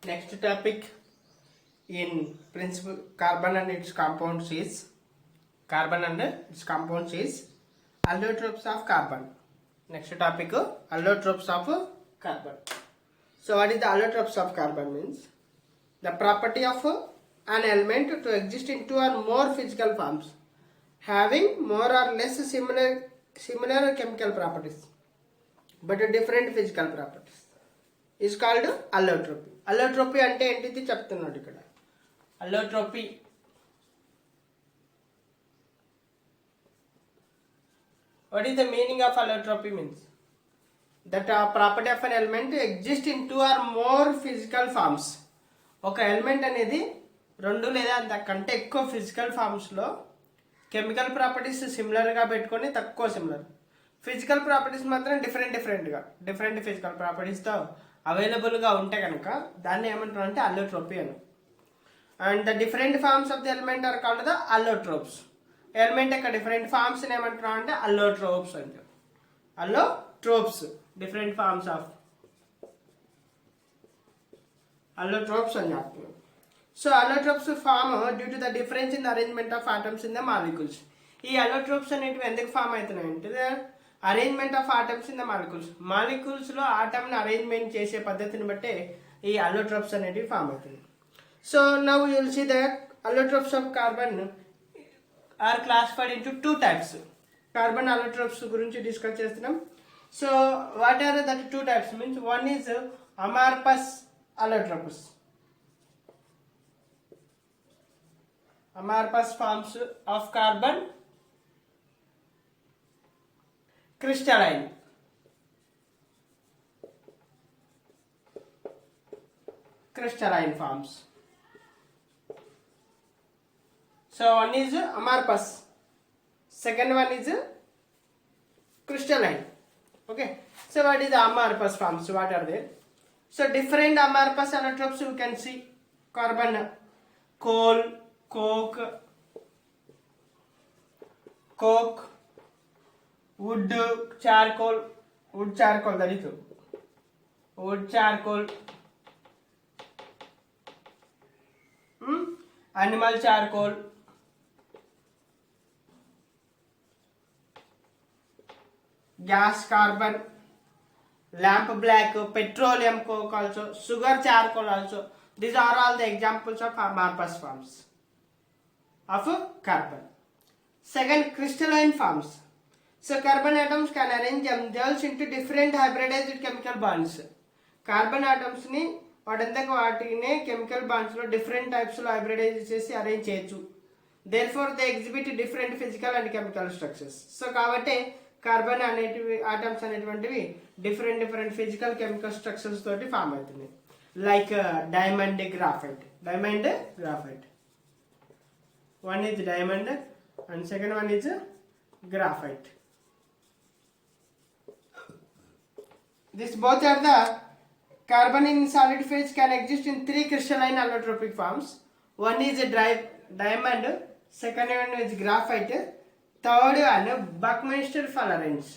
Next topic in principle carbon and its compounds is allotropes of carbon. Next topic allotropes of carbon. So what is the allotropes of carbon means? The property of an element to exist in two or more physical forms having more or less similar chemical properties but different physical properties is called allotropy. Allotropy అంటే ఏంటిది చెప్తున్నాడు ఇక్కడ. Allotropy what is the meaning of allotropy means? That a property of an element exists in two or more physical forms. ఒక element అనేది రెండు లేదా అంతకంటే ఎక్కువ ఫిజికల్ ఫార్మ్స్లో కెమికల్ ప్రాపర్టీస్ సిమిలర్గా పెట్టుకొని తక్కువ సిమిలర్, ఫిజికల్ ప్రాపర్టీస్ మాత్రం డిఫరెంట్ ఫిజికల్ ప్రాపర్టీస్తో అవైలబుల్గా ఉంటే కనుక దాన్ని ఏమంటారు అంటే అల్లోట్రోపీ అని. And the different forms of the element are called the allotropes. Element యొక్క డిఫరెంట్ ఫార్మ్స్ ఏమంటున్నాం అంటే అల్లోట్రోప్స్ అంటారు. Allotropes different forms of allotropes అని చెప్తున్నాం. So allotropes form due to the difference in the arrangement of atoms in the molecules. ఈ allotropes అనేటివి ఎందుకు form అవుతున్నాయి అంటే arrangement of atoms in the మాలిక్యూల్స్లో ఆటమ్ని అరేంజ్మెంట్ చేసే పద్ధతిని బట్టే ఈ allotropes అనేటివి ఫామ్ అవుతుంది. So now you will see the allotropes of carbon are classified into two types. Carbon allotropes గురించి డిస్కస్ చేస్తున్నాం. So what are that two types means one is amorphous allotropes. Amorphous forms of carbon, crystalline. Forms. So one is amorphous, second one is crystalline. Okay, so what is the amorphous forms? What are they? So different amorphous allotropes you can see: carbon, coal, coke, wood, charcoal, that is wood charcoal, animal charcoal, gas carbon, lamp black, petroleum coke also, sugar charcoal also. These are all the examples of amorphous forms of carbon. Second, crystalline forms. So carbon atoms can arrange themselves into different hybridized chemical bonds. Carbon atoms ni వాటంతకు వాటినే chemical bonds లో different types లో hybridise చేసి arrange చేయొచ్చు. Therefore they exhibit different physical and chemical structures. So కాబట్టి carbon అనేటివి atoms అనేటువంటివి different physical chemical structures తోటి form అవుతున్నాయి. Like diamond graphite. One is diamond and second one is graphite. This both are the carbon in solid phase can exist in three crystalline allotropic forms. One is diamond, second one is graphite, third one Buckminster fullerenes.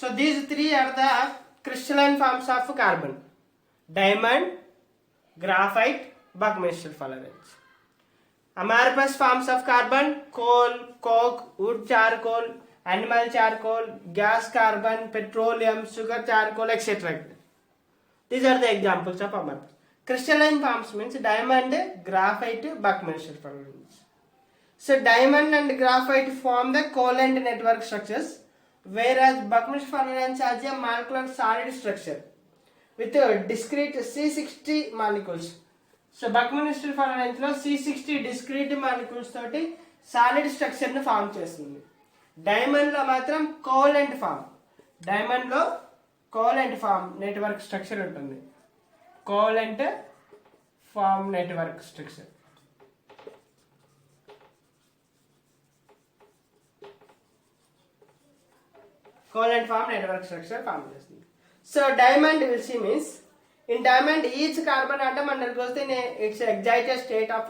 So these three are the crystalline forms of carbon: diamond, graphite, Buckminster fullerenes. Amorphous forms of carbon: coal, coke, wood charcoal, animal charcoal, gas carbon, petroleum, sugar charcoal, etc. These are the examples of amorphous. Crystalline forms means diamond, graphite, Buckminster fullerenes. So diamond and graphite form the covalent network structures, whereas Buckminster fullerenes has a molecular solid structure with a discrete C60 molecules. So Buckminster fullerenes లో C60 discrete molecules తోటి solid structure ని form చేస్తుంది. Diamond లో మాత్రం covalent form network structure ఉంటుంది. Covalent form network structure. covalent form network structure form చేస్తుంది. So diamond will see means In diamond, each carbon atom undergoes in its excited state of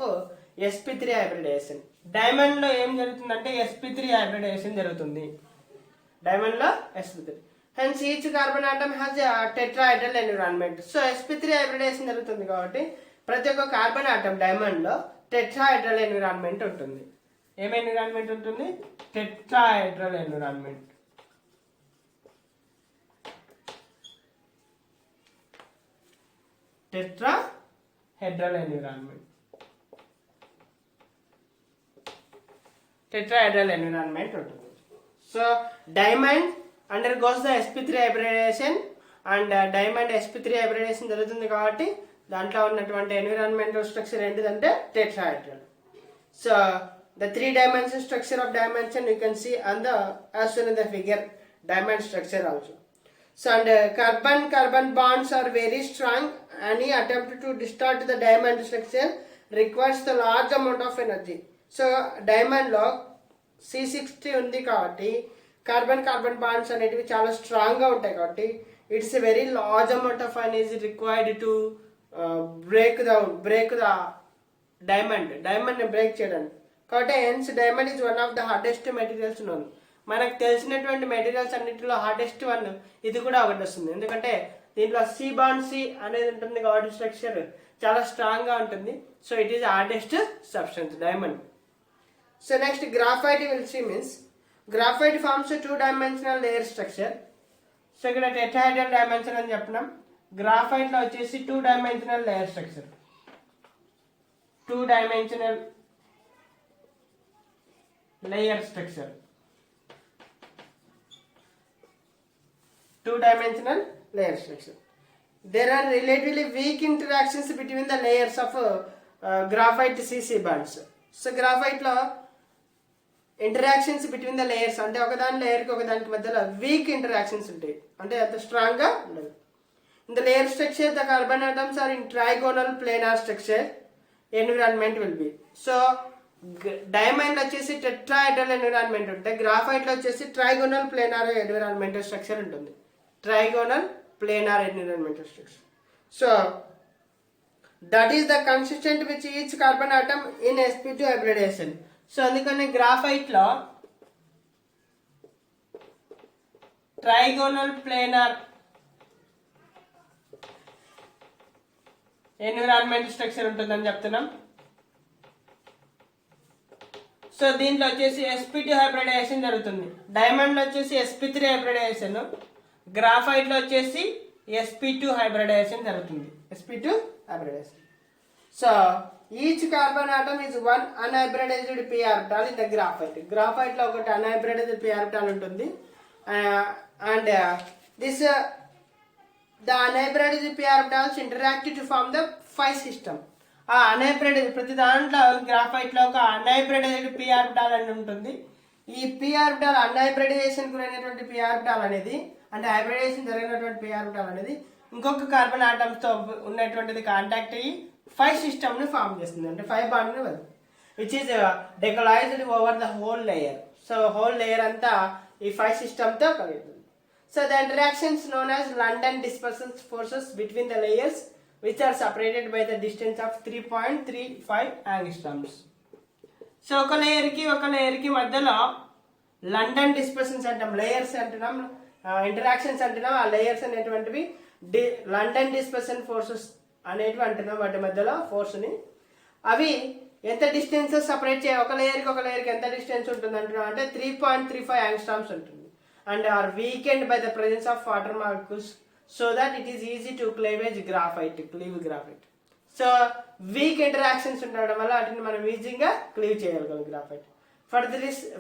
sp3 hybridization. Diamond లో ఏం జరుగుతుందంటే sp3 hybridization జరుగుతుంది. Diamond లో sp3. Hence each carbon atom has tetrahedral environment. So sp3 hybridization జరుగుతుంది కాబట్టి ప్రతి ఒక్క carbon atom diamond లో టెట్రాహైడ్రల్ ఎన్విరాన్మెంట్ ఉంటుంది. ఏం ఎన్విరాన్మెంట్ ఉంటుంది? Tetrahedral environment. Tetrahedral environment. Tetrahedral environment ఉంటుంది. So diamond undergoes the sp3 hybridization and diamond sp3 hybridization జరుగుతుంది కాబట్టి దాంట్లో ఉన్నటువంటి ఎన్విరాన్మెంటల్ స్ట్రక్చర్ ఏంటిదంటే tetrahedral. So the 3-dimensional structure of dimension you can see on the as shown in the figure diamond structure also. So and carbon bonds are very strong. Any attempt to distort the diamond structure requires the large amount of energy. So diamond లో C60 ఉంది కాబట్టి carbon bonds అనేటివి చాలా strong గా ఉంటాయి కాబట్టి it's a very large amount of energy required to break the diamond ని break చేయడానికి. కాబట్టి hence diamond is one of the hardest materials known. మనకు తెలిసినటువంటి మెటీరియల్స్ అన్నింటిలో హార్డెస్ట్ వన్ ఇది కూడా ఒకటి వస్తుంది. ఎందుకంటే దీంట్లో సి బాండ్ సి అనేది ఉంటుంది కాబట్టి స్ట్రక్చర్ చాలా స్ట్రాంగ్ గా ఉంటుంది. So it is hardest substance diamond. So next graphite will see means graphite forms 2-dimensional layer structure. So ఇక్కడ టెట్రాహైడ్రల్ డైమెన్షన్ అని చెప్పినాం. గ్రాఫైట్ లో వచ్చేసి 2-dimensional layer structure. 2-dimensional layer structure. 2-dimensional layer structure. There are relatively weak interactions between the layers of graphite CC bonds. So graphite లో interactions between the layers అంటే ఒకదాని లేయర్కి ఒకదానికి మధ్యలో వీక్ ఇంటరాక్షన్స్ ఉంటాయి, అంటే అంత స్ట్రాంగ్ గా ఉండదు. In the layer structure the carbon atoms are in trigonal planar structure environment will be. So diamond వచ్చేసి టెట్రాహైడ్రల్ ఎన్విరాన్మెంట్ ఉంటాయి, గ్రాఫైట్ లో వచ్చేసి ట్రైగోనల్ ప్లేనార్ ఎన్విరాన్మెంటల్ స్ట్రక్చర్ ఉంటుంది. Trigonal planar environmental structure. So that is the consistent which each carbon atom in sp2 hybridisation. So అందుకని graphite లో trigonal planar environment structure ఉంటుందని చెప్తున్నాం. So దీంట్లో వచ్చేసి sp2 హైబ్రిడైజేషన్ జరుగుతుంది. డైమండ్ లో వచ్చేసి sp3 హైబ్రిడైజేషన్, గ్రాఫైట్ లో వచ్చేసి sp2 హైబ్రిడైజేషన్ జరుగుతుంది. sp2 hybridisation. So each carbon atom is one unhybridised p orbital in the graphite. Graphite లో ఒకటి అన్హైబ్రిడైజ్డ్ p ఆర్బిటాల్ ఉంటుంది. And this the unhybridised p orbitals interact to form the 5 system. ఆ unhybridise ప్రతి దాంట్లో graphite లో ఒక unhybridised p orbital అని ఉంటుంది. ఈ p ఆర్బిటాల్ అన్హైబ్రిడైజేషన్ గురైనటువంటి p ఆర్బిటాల్ అనేది, అంటే హైబ్రిడైజేషన్ జరిగినటువంటి p ఆర్బిటాల్ అనేది ఇంకొక కార్బన్ ఆటమ్స్ తో ఉన్నటువంటిది కాంటాక్ట్ అయ్యి 5 సిస్టమ్ ని ఫార్మ్ చేస్తుంది, అంటే 5 బాండ్ ని వెళ్తుంది, which is delocalized over the whole layer. So whole layer అంతా ఈ 5 సిస్టమ్ తో కలుగుతుంది. So the interactions known as London dispersion forces between the layers which are separated by the distance of 3.35 angstroms. So ఒక layer కి మధ్యలో London డిస్పర్సన్స్ అంటాం, layers అంటున్నాం, interactions అంటున్నాం. ఆ లేయర్స్ అనేటువంటివి లండన్ డిస్పర్సన్ ఫోర్సెస్ అనేటివి అంటున్నాం. వాటి మధ్యలో ఫోర్స్ ని అవి ఎంత డిస్టెన్స్ సపరేట్ చేయ ఒక లేయర్కి ఎంత డిస్టెన్స్ ఉంటుంది అంటున్నాం అంటే 3.35 యాంగ్స్ట్రామ్స్ ఉంటుంది. And are weakened by the presence of water molecules so that it is easy to cleave graphite. So weak interactions ఉండడం వల్ల వాటిని మనం ఈజీగా క్లీవ్ చేయగలం graphite.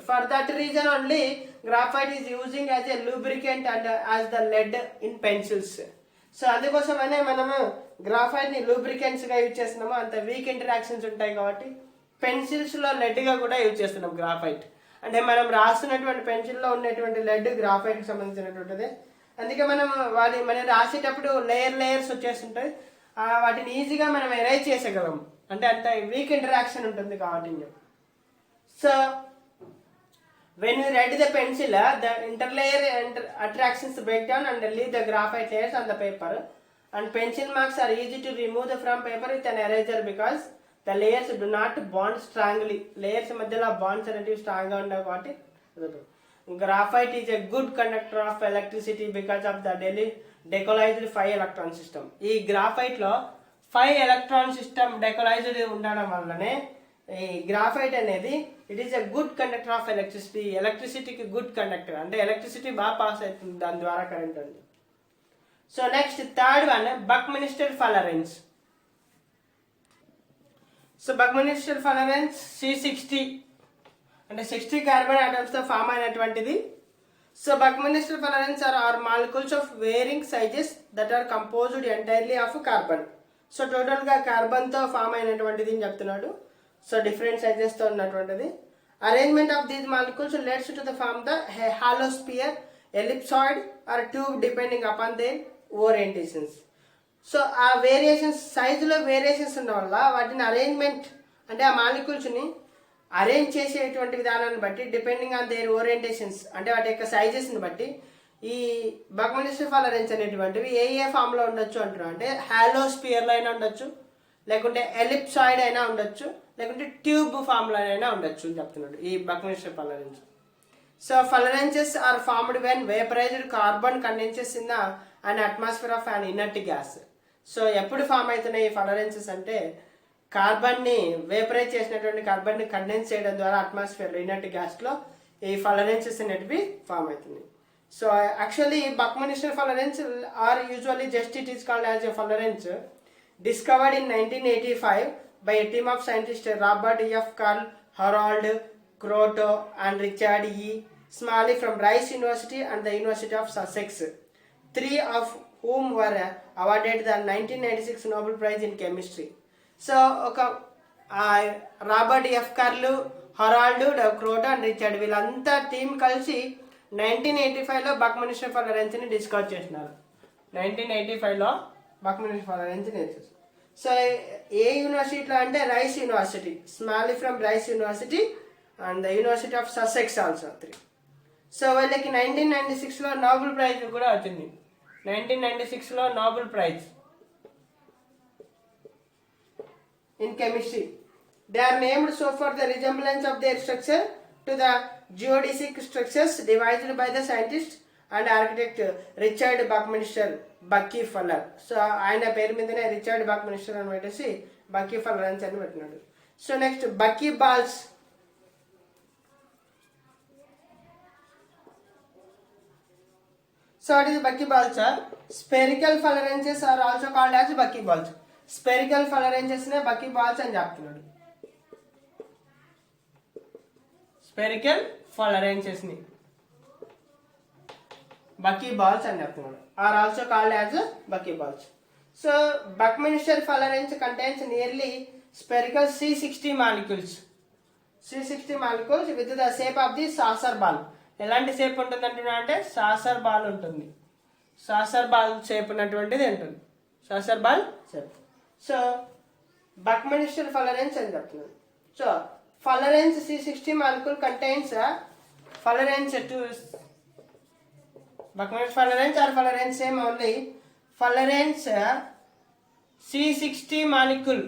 For that reason only graphite is using as a lubricant and as the lead in pencils. So అందుకోసమనే మనము graphite ని lubricants గా యూజ్ చేస్తున్నాము. అంత వీక్ ఇంటరాక్షన్స్ ఉంటాయి కాబట్టి పెన్సిల్స్ లో లెడ్ గా కూడా యూజ్ చేస్తున్నాం గ్రాఫైట్. అంటే మనం రాస్తున్నటువంటి పెన్సిల్ లో ఉన్నటువంటి లెడ్ గ్రాఫైట్ కి సంబంధించినటువంటిది. అందుకే మనం రాసేటప్పుడు లేయర్స్ వచ్చేస్తుంటాయి, వాటిని ఈజీగా మనం ఎరేజ్ చేసేయగలం, అంటే అంత వీక్ ఇంటరాక్షన్ ఉంటుంది కాబట్టి. So when you write the pencil the interlayer attractions break down and leave the graphite layers on the paper and pencil marks are easy to remove from paper with an eraser because the layers do not bond strongly. Layers మధ్యలో bonds అనేటివి strong గా ఉండవు కాబట్టి. Graphite is a good conductor of electricity because of the decollized 5 electron system. ఈ graphite లో 5 electron system డెకోలైజ్డ్ ఉండడం వల్లనే ఈ గ్రాఫైట్ అనేది it is a good conductor of ఎలక్ట్రిసిటీకి గుడ్ కండక్టర్, అంటే ఎలక్ట్రిసిటీ బాగా పాస్ అవుతుంది దాని ద్వారా కరెంట్ అండి. So next third one Buckminster fullerenes. So Buckminster fullerenes C60 అంటే 60 కార్బన్ ఆటమ్స్ తో ఫామ్ అయినటువంటిది. So Buckminster fullerenes are molecules of varying sizes that are composed entirely of carbon. So total గా carbon తో form అయినటువంటిది అని చెప్తున్నాడు. So different sizes తో ఉన్నటువంటిది. Arrangement of these molecules leads to the form the hollow sphere, ellipsoid or tube depending upon their orientations. So ఆ variations సైజులో variations ఉండడం వల్ల వాటిని అరేంజ్మెంట్ అంటే ఆ మాలిక్యూల్స్ ని అరేంజ్ చేసేటువంటి విధానాన్ని బట్టి డిపెండింగ్ ఆన్ దేర్ ఓరియంటేషన్స్ అంటే వాటి యొక్క సైజెస్ ని బట్టి ఈ బక్మినిస్టర్ ఫలరెన్స్ అనేటువంటివి ఏ ఫామ్ లో ఉండొచ్చు అంటున్నాం. అంటే హాలో స్పియర్ లో అయినా ఉండొచ్చు, లేకుంటే ఎలిప్సాయిడ్ అయినా ఉండొచ్చు, లేకుంటే ట్యూబ్ ఫామ్ లో అయినా ఉండొచ్చు అని చెప్తున్నాడు ఈ Buckminster fullerenes. So fullerenes are formed when vaporized carbon condenses in an atmosphere of an inert gas. So ఎప్పుడు ఫామ్ అవుతున్నాయి ఈ ఫలరెన్సెస్ అంటే కార్బన్ ని వేపరైజ్ చేసినటువంటి కార్బన్ ని కండెన్స్ చేయడం ద్వారా అట్మాస్ఫియర్ లో ఇనర్ట్ గ్యాస్ లో ఈ ఫలరెన్సెస్ అనేటివి ఫామ్ అవుతున్నాయి. So actually Buckminster fullerenes are usually just it is called as a fullerenes discovered in 1985 by a team of scientists Robert F. Karl, Harold Kroto and Richard E. Smalley from Rice University and the University of Sussex, 3 of whom were awarded the 1996 Nobel Prize in Chemistry. So, Robert F. Karl, Harold Kroto and Richard వీళ్ళంతా team కలిసి 1985లో బక్మినిస్టర్ ఫలరెన్స్ ని discover చేసినారు. 1985లో బక్మినిస్టర్ ఫలరెన్స్ నేర్చేసి. So ఏ యూనివర్సిటీలో అంటే Rice University, Smalley from Rice University and the University of Sussex also 3. So వీళ్ళకి 1996లో Nobel Prize కూడా వచ్చింది. 1996లో Nobel Prize in chemistry. They are named so for the resemblance of their structure to the geodesic structures devised by the scientist and architect Richard Buckminster Bucky Fuller. So ఆయన పేరు మీదనే Richard బక్మినిస్టర్ అని పెట్టేసి బక్కీ fullerenes అని పెట్టినాడు. So next buckyballs. So what is buckyballs? Spherical fullerenes are also called as buckyballs. Spherical fullerenes నే buckyballs అని చెప్తున్నాడు. స్పెరికల్ ఫలరెన్సెస్ ని బక్కీ బాల్స్ అని చెప్తున్నాడు, are also called as buckyballs. So Buckminster fullerenes contains nearly spherical C60 molecules. C60 molecules with the shape of the soccer ball. ఎలాంటి shape ఉంటుంది అంటున్నా అంటే సాసర్ బాల్ ఉంటుంది. సాసర్ బాల్ షేప్ ఉన్నటువంటిది ఉంటుంది, soccer ball shape. So Buckminster fullerenes అని చెప్తున్నాడు. So fullerenes C60 molecule contains fullerenes to Buckminster Fullerene or Fullerene same only. Fullerene's C60 molecule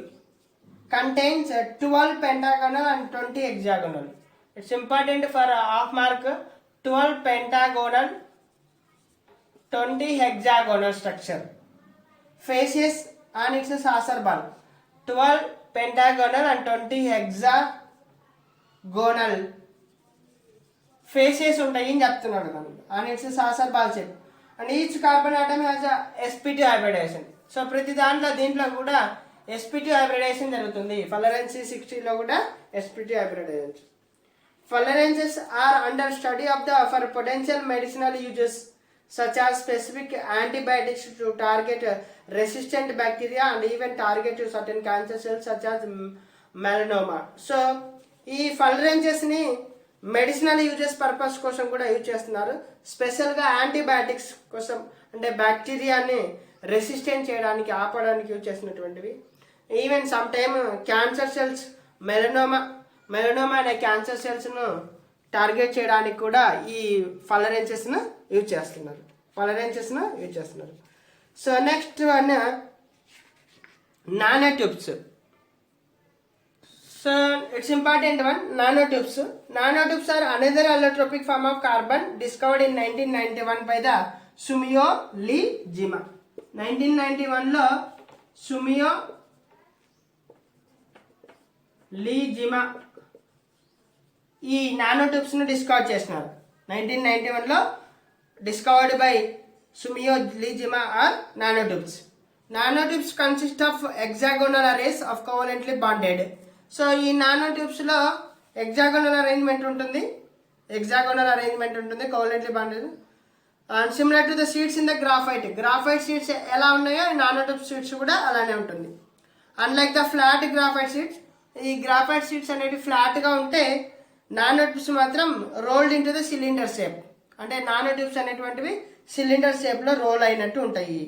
contains 12 pentagonal and 20 hexagonal. It's important for half mark. 12 pentagonal, 20 hexagonal structure. Faces on its saucer ball. 12 pentagonal and 20 hexagonal. Faces ఉంటాయి అని చెప్తున్నాడు కనుక and it's saucer ball shape and each carbon atom has sp2 hybridisation. So ప్రతి దీంట్లో కూడా sp2 hybridisation జరుగుతుంది. ఫలరెన్స్ C60లో కూడా sp2 hybridization. Fullerenes are under study of the for potential medicinal uses such as specific antibiotics to target resistant bacteria and even target certain cancer cells such as melanoma. So ఈ fullerenes ని medicinal uses purpose కోసం కూడా use చేస్తున్నారు. స్పెషల్గా antibiotics కోసం అంటే బ్యాక్టీరియాని resistant చేయడానికి ఆపడానికి యూజ్ చేసినటువంటివి. Even some time cancer cells melanoma అనే క్యాన్సర్ సెల్స్ను టార్గెట్ చేయడానికి కూడా ఈ ఫలరెన్సెస్ను యూజ్ చేస్తున్నారు. So next one, nanotubes. So it's important one, nanotubes. Nanotubes are another allotropic form of carbon discovered in 1991 by the Sumio Lee Jima. 1991 లో సుమియో లీ జిమా ఈ నానోట్యూబ్స్ ను డిస్కవర్ చేసినారు. 1991 లో discovered by Sumio Iijima are nanotubes. Nanotubes consist of hexagonal arrays of covalently bonded. So ఈ nanotubes లో hexagonal arrangement ఉంటుంది, covalently bonded. And similar to the sheets in the graphite sheets ఎలా ఉన్నాయో nanotube sheets కూడా అలానే ఉంటుంది. Unlike the flat graphite sheets, ఈ graphite sheets అనేవి ఫ్లాట్గా ఉంటే నానోట్యూబ్స్ మాత్రం rolled into the cylinder shape. అంటే నానోట్యూబ్స్ అనేటువంటివి సిలిండర్ షేప్లో రోల్ అయినట్టు ఉంటాయి.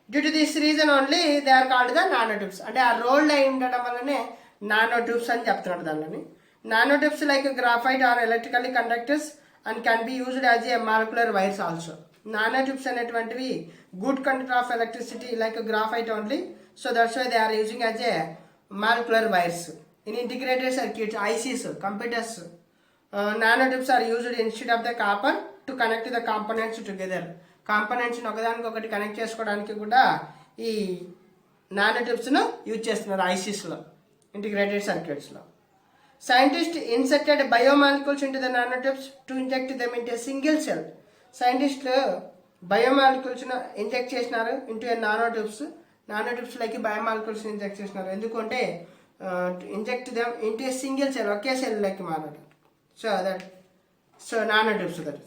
Due to this reason only they are called the nanotubes. అంటే ఆ రోల్డ్ అయి ఉండడం వల్లనే నానోట్యూబ్స్ అని చెప్తున్నాడు దానిని. Nanotubes like graphite are electrically conductors and can be used as a molecular wires also. Nanotubes అనేటువంటివి good conductor of electricity like graphite only. So that's why they are using as a molecular wires in integrated circuits, ICs, computers. Nanotubes are used instead of the copper to connect the components together. కాంపోనెంట్స్ని ఒకదానికి ఒకటి connect చేసుకోవడానికి కూడా ఈ నానోట్యూబ్స్ను use చేస్తున్నారు ఐసీస్లో, integrated సర్క్యూట్స్లో. Scientists inserted biomolecules into the nanotubes to inject them into a single cell. Scientists biomolecules inject చేసినారు into nanotubes like biomolecules inject చేసినారు. ఎందుకంటే inject them into a single cell, ఒకే సెల్ లైక్ మారడం. So nanotubes that